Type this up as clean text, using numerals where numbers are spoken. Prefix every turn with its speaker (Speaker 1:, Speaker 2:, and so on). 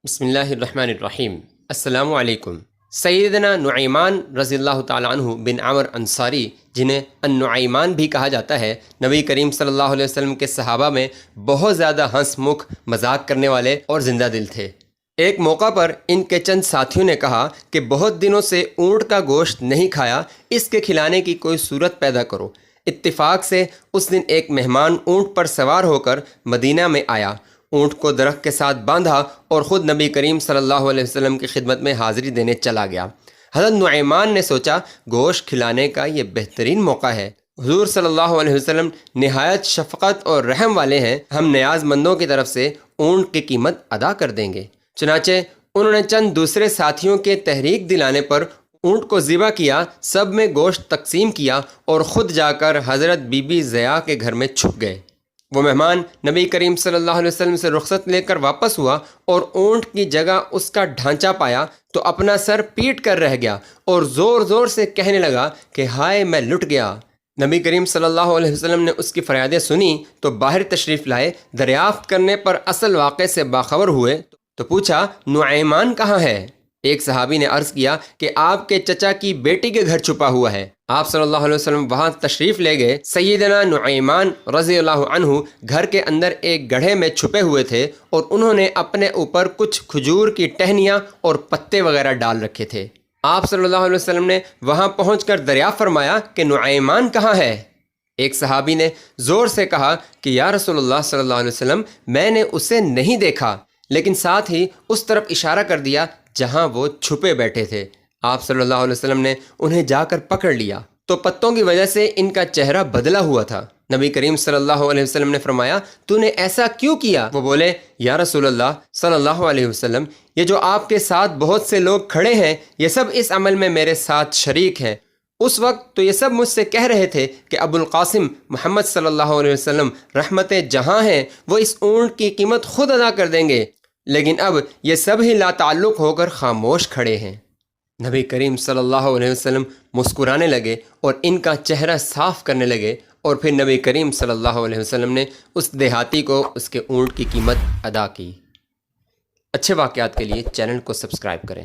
Speaker 1: بسم اللہ الرحمن الرحیم۔ السلام علیکم۔ سیدنا نعیمان رضی اللہ تعالیٰ عنہ بن عمر انصاری، جنہیں النعیمان بھی کہا جاتا ہے، نبی کریم صلی اللہ علیہ وسلم کے صحابہ میں بہت زیادہ ہنس مکھ مذاق کرنے والے اور زندہ دل تھے۔ ایک موقع پر ان کے چند ساتھیوں نے کہا کہ بہت دنوں سے اونٹ کا گوشت نہیں کھایا، اس کے کھلانے کی کوئی صورت پیدا کرو۔ اتفاق سے اس دن ایک مہمان اونٹ پر سوار ہو کر مدینہ میں آیا، اونٹ کو درخت کے ساتھ باندھا اور خود نبی کریم صلی اللہ علیہ وسلم کی خدمت میں حاضری دینے چلا گیا۔ حضرت نعیمان نے سوچا گوشت کھلانے کا یہ بہترین موقع ہے، حضور صلی اللہ علیہ وسلم نہایت شفقت اور رحم والے ہیں، ہم نیاز مندوں کی طرف سے اونٹ کی قیمت ادا کر دیں گے۔ چنانچہ انہوں نے چند دوسرے ساتھیوں کے تحریک دلانے پر اونٹ کو ذبح کیا، سب میں گوشت تقسیم کیا اور خود جا کر حضرت بی بی زیا کے گھر میں چھپ گئے۔ وہ مہمان نبی کریم صلی اللہ علیہ وسلم سے رخصت لے کر واپس ہوا اور اونٹ کی جگہ اس کا ڈھانچہ پایا تو اپنا سر پیٹ کر رہ گیا اور زور زور سے کہنے لگا کہ ہائے میں لٹ گیا۔ نبی کریم صلی اللہ علیہ وسلم نے اس کی فریادیں سنی تو باہر تشریف لائے، دریافت کرنے پر اصل واقعے سے باخبر ہوئے تو پوچھا نعیمان کہاں ہے؟ ایک صحابی نے عرض کیا کہ آپ کے چچا کی بیٹی کے گھر چھپا ہوا ہے۔ آپ صلی اللہ علیہ وسلم وہاں تشریف لے گئے۔ سیدنا نعیمان رضی اللہ عنہ گھر کے اندر ایک گڑھے میں چھپے ہوئے تھے اور انہوں نے اپنے اوپر کچھ کھجور کی ٹہنیاں اور پتے وغیرہ ڈال رکھے تھے۔ آپ صلی اللہ علیہ وسلم نے وہاں پہنچ کر دریافت فرمایا کہ نعیمان کہاں ہے؟ ایک صحابی نے زور سے کہا کہ یا رسول اللہ صلی اللہ علیہ وسلم میں نے اسے نہیں دیکھا، لیکن ساتھ ہی اس طرف اشارہ کر دیا جہاں وہ چھپے بیٹھے تھے۔ آپ صلی اللہ علیہ وسلم نے انہیں جا کر پکڑ لیا تو پتوں کی وجہ سے ان کا چہرہ بدلا ہوا تھا۔ نبی کریم صلی اللہ علیہ وسلم نے فرمایا تو نے ایسا کیوں کیا؟ وہ بولے یا رسول اللہ صلی اللہ علیہ وسلم یہ جو آپ کے ساتھ بہت سے لوگ کھڑے ہیں یہ سب اس عمل میں میرے ساتھ شریک ہیں۔ اس وقت تو یہ سب مجھ سے کہہ رہے تھے کہ ابو القاسم محمد صلی اللہ علیہ وسلم رحمت جہاں ہیں وہ اس اونٹ کی قیمت خود ادا کر دیں گے، لیکن اب یہ سب ہی لا تعلق ہو کر خاموش کھڑے ہیں۔ نبی کریم صلی اللہ علیہ وسلم مسکرانے لگے اور ان کا چہرہ صاف کرنے لگے، اور پھر نبی کریم صلی اللہ علیہ وسلم نے اس دیہاتی کو اس کے اونٹ کی قیمت ادا کی۔ اچھے واقعات کے لیے چینل کو سبسکرائب کریں۔